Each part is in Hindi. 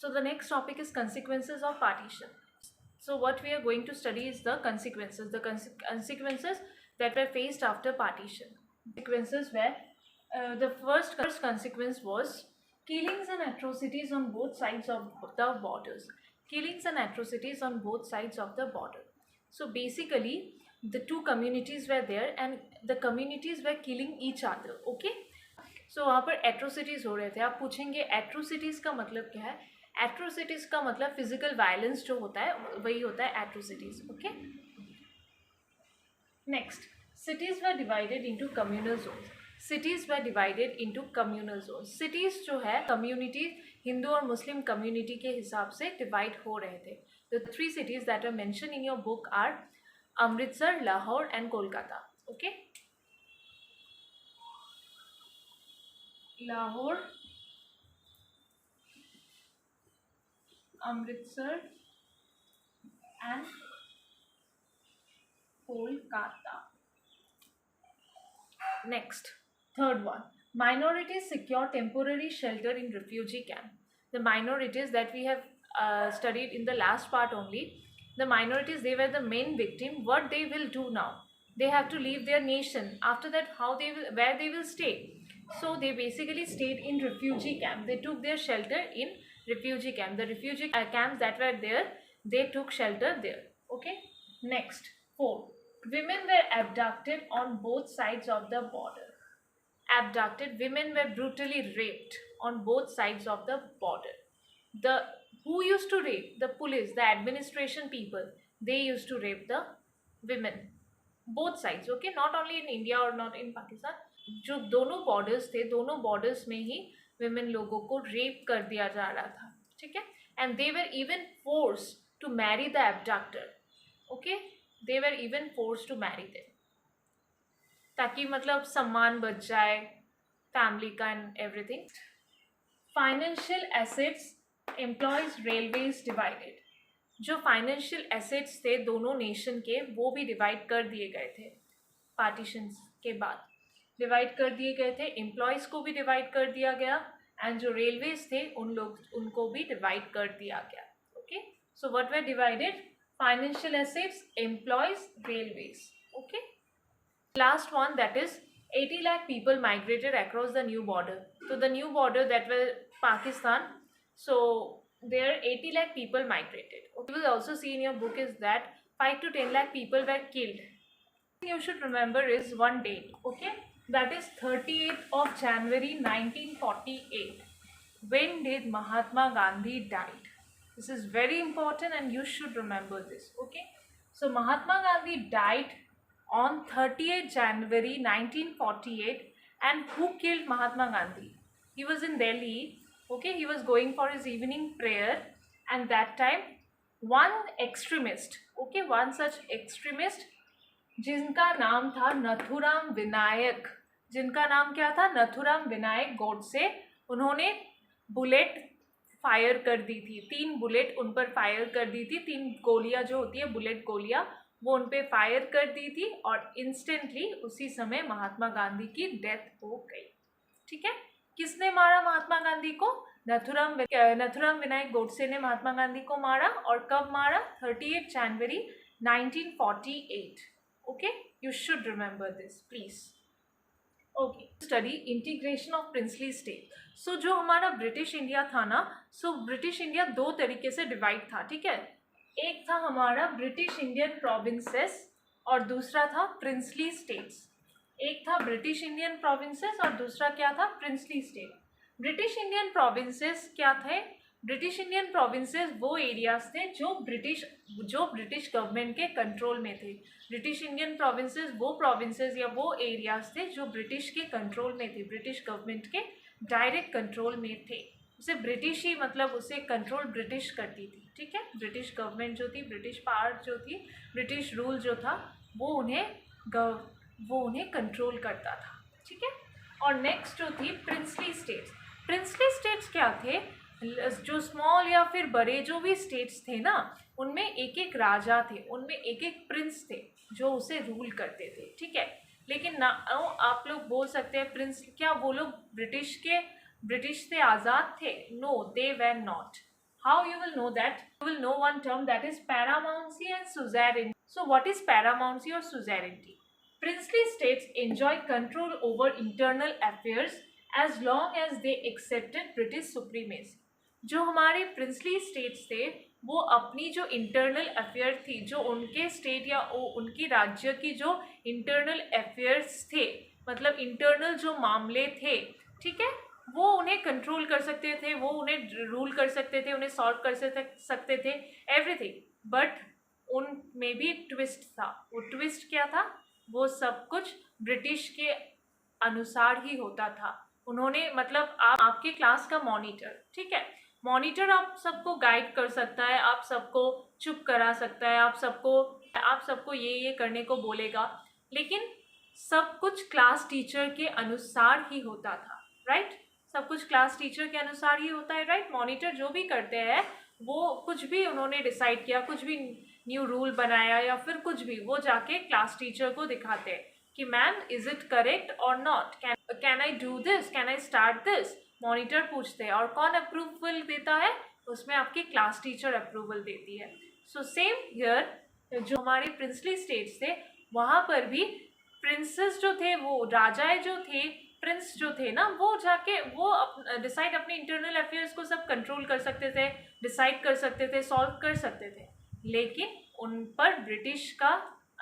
So the next topic is consequences of partition. So what we are going to study is the consequences, consequences that were faced after partition. Consequences were the first consequence was killings and atrocities on both sides of the borders. Killings and atrocities on both sides of the border. So basically, the two communities were there and the communities were killing each other. Okay. सो वहाँ पर एट्रोसिटीज़ हो रहे थे. आप पूछेंगे एट्रोसिटीज़ का मतलब क्या है. एट्रोसिटीज़ का मतलब फिजिकल वायलेंस जो होता है वही होता है atrocities. Okay. Next, cities were divided into communal zones. Cities were divided into communal zones. Cities जो है कम्युनिटी हिंदू और मुस्लिम कम्युनिटी के हिसाब से डिवाइड हो रहे थे. The 3 cities that are mentioned in your book are Amritsar, Lahore and Kolkata. Okay. Lahore, Amritsar and Kolkata. Next, third one. Minorities secure temporary shelter in refugee camp. The minorities that we have studied in the last part only, the minorities, they were the main victim. What they will do now? They have to leave their nation. After that, where they will stay? So they basically stayed in refugee camp. They took their shelter in refugee camp. The refugee camps that were there, they took shelter there. Okay. Next, 4. Women were abducted on both sides of the border. Abducted, women were brutally raped on both sides of the border. Who used to rape? The police, the administration people. They used to rape the women. Both sides. Okay, not only in India or not in Pakistan. जो दोनों बॉर्डर्स थे, दोनों बॉर्डर्स में ही विमेन लोगों को रेप कर दिया जा रहा था. ठीक है. And they were even force to marry the abductor. Okay. They were even force to marry them, ताकि मतलब सम्मान बच जाए फैमिली का and everything. Financial assets, employees, railways divided. जो फाइनेंशियल एसेट्स थे दोनों नेशन के, वो भी डिवाइड कर दिए गए थे. पार्टीशन के बाद डिवाइड कर दिए गए थे. एम्प्लॉयज़ को भी डिवाइड कर दिया गया एंड जो रेलवेज थे उनको भी डिवाइड कर दिया गया. Okay. So what were divided? Financial assets, employees, railways. Okay. Last one, that is 80 lakh people migrated across the new border. So the new border that was Pakistan. So there 80 lakh people migrated. Okay. You will also see in your book is that 5 to 10 lakh people were killed. You should remember is one date. Okay. That is 38th of January 1948. When did Mahatma Gandhi died? This is very important and you should remember this. Okay. So Mahatma Gandhi died on 30th January 1948. And who killed Mahatma Gandhi? He was in Delhi. Okay. He was going for his evening prayer. And that time, one extremist. Okay. One such extremist, जिनका नाम था नथुराम विनायक. जिनका नाम क्या था? नथुराम विनायक गोडसे. उन्होंने बुलेट फायर कर दी थी. 3 बुलेट उन पर फायर कर दी थी. 3 गोलियां जो होती है बुलेट गोलियां, वो उन पर फायर कर दी थी और इंस्टेंटली उसी समय महात्मा गांधी की डेथ हो गई. ठीक है. किसने मारा महात्मा गांधी को? नथुराम विनायक गोडसे ने महात्मा गांधी को मारा. और कब मारा? 30 जनवरी 1948. Okay, you should remember this, please. Okay, study integration of princely state. So जो हमारा ब्रिटिश इंडिया था ना, so ब्रिटिश इंडिया 2 तरीके से डिवाइड था. ठीक है. एक था हमारा ब्रिटिश इंडियन प्रोविंसेस और दूसरा था प्रिंसली स्टेट्स. एक था ब्रिटिश इंडियन प्रोविंसेस और दूसरा क्या था? Princely state. British Indian provinces क्या थे? ब्रिटिश इंडियन प्रोविंसेस वो एरियाज थे जो ब्रिटिश गवर्नमेंट के कंट्रोल में थे. ब्रिटिश इंडियन प्रोविंसेस वो प्रोविंसेस या वो एरियाज थे जो ब्रिटिश के कंट्रोल में थे, ब्रिटिश गवर्नमेंट के डायरेक्ट कंट्रोल में थे. उसे ब्रिटिश ही मतलब उसे कंट्रोल ब्रिटिश करती थी. ठीक है. ब्रिटिश गवर्नमेंट जो थी, ब्रिटिश पावर जो थी, ब्रिटिश रूल जो था, वो उन्हें कंट्रोल करता था. ठीक है. और नेक्स्ट जो थी प्रिंसली स्टेट्स. प्रिंसली स्टेट्स क्या थे? जो स्मॉल या फिर बड़े जो भी स्टेट्स थे ना, उनमें एक एक राजा थे, उनमें एक एक प्रिंस थे जो उसे रूल करते थे. ठीक है. लेकिन ना आप लोग बोल सकते हैं प्रिंस, क्या वो लोग ब्रिटिश से आज़ाद थे? No, they were not. How you will know that? You will know one term, that is paramountcy and suzerainty. So what is paramountcy or suzerainty? Princely states enjoy control over internal affairs as long as they accepted British supremacy. जो हमारे प्रिंसली स्टेट्स थे वो अपनी जो इंटरनल अफेयर थी, जो उनके स्टेट या उनकी राज्य की जो इंटरनल अफेयर्स थे, मतलब इंटरनल जो मामले थे, ठीक है, वो उन्हें कंट्रोल कर सकते थे, वो उन्हें रूल कर सकते थे, उन्हें सॉल्व कर सकते थे, एवरीथिंग. बट उनमें भी एक ट्विस्ट था. वो ट्विस्ट क्या था? वो सब कुछ ब्रिटिश के अनुसार ही होता था. उन्होंने, मतलब आपके क्लास का मॉनिटर, ठीक है, मॉनिटर आप सबको गाइड कर सकता है, आप सबको चुप करा सकता है, आप सबको ये करने को बोलेगा, लेकिन सब कुछ क्लास टीचर के अनुसार ही होता था, राइट? सब कुछ क्लास टीचर के अनुसार ही होता है, राइट? मॉनिटर जो भी करते हैं, वो कुछ भी उन्होंने डिसाइड किया, कुछ भी न्यू रूल बनाया या फिर कुछ भी, वो जाके क्लास टीचर को दिखाते हैं कि मैम इज इट करेक्ट और not, can I do this, can I start this, monitor पूछते हैं. और कौन अप्रूवल देता है? उसमें आपकी क्लास टीचर अप्रूवल देती है. सो सेम हियर, जो हमारे प्रिंसली स्टेट्स थे, वहाँ पर भी प्रिंसेस जो थे, वो राजाए जो थे, प्रिंस जो थे ना, वो जाके वो डिसाइड अपने इंटरनल अफेयर्स को सब कंट्रोल कर सकते थे, डिसाइड कर सकते थे, सॉल्व कर सकते थे, लेकिन उन पर ब्रिटिश का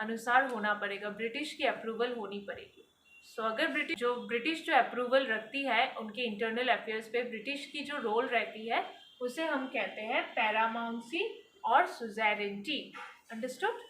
अनुसार होना पड़ेगा, ब्रिटिश की अप्रूवल होनी पड़ेगी. सो अगर ब्रिटिश जो अप्रूवल रखती है उनके इंटरनल अफेयर्स पे, ब्रिटिश की जो रोल रहती है, उसे हम कहते हैं पैरामाउंसी और सुजेरेंटी. अंडरस्टूड?